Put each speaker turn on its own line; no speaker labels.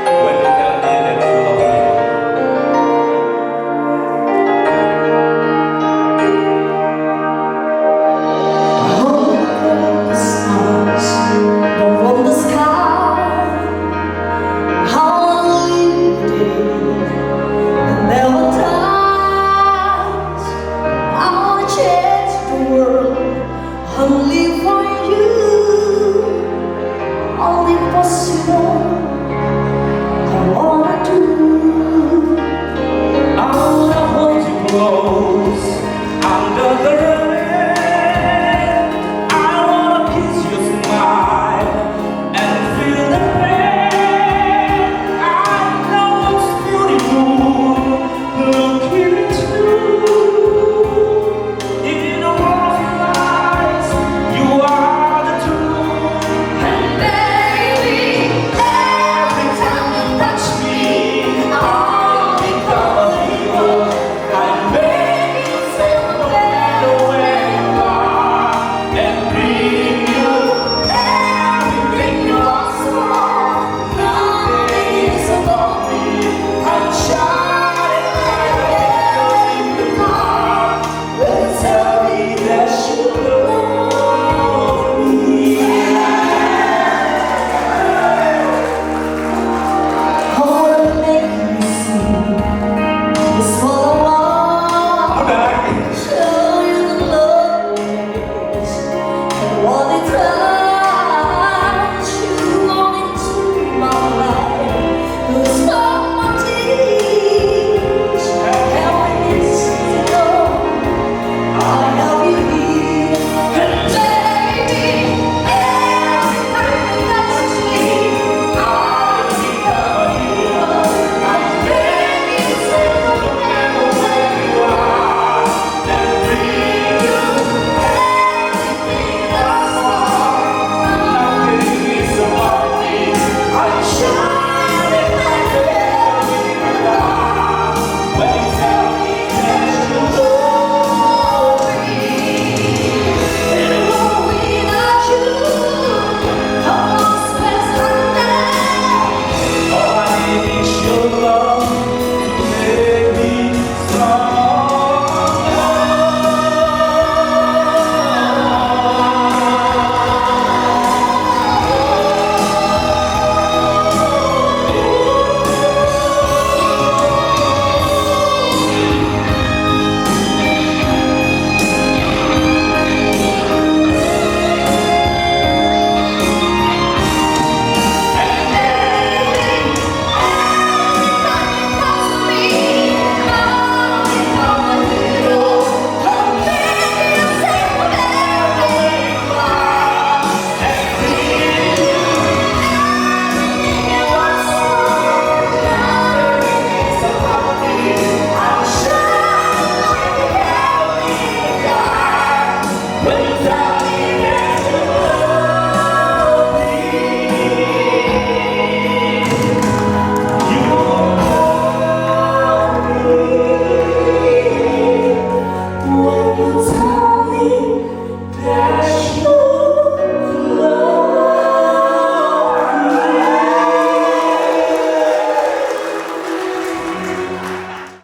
When you tell me that you love
The stars above on the sky, how I lived it never dies. I'll change the world only for you, only possible. I wanna do.
I wanna hold you close under the rain. I wanna kiss your smile and feel the pain. I know it's beautiful. Look into in a world of lies. You are the truth.
And baby, every time you touch me, I'll become a hero.
And make you feel no matter where you are and bring you
Everything you ask for, nothing is above me. I'm shining like a halo in the dark. Will tell me that you love me. I wanna make you see this what I want. Show you the love is and what it's all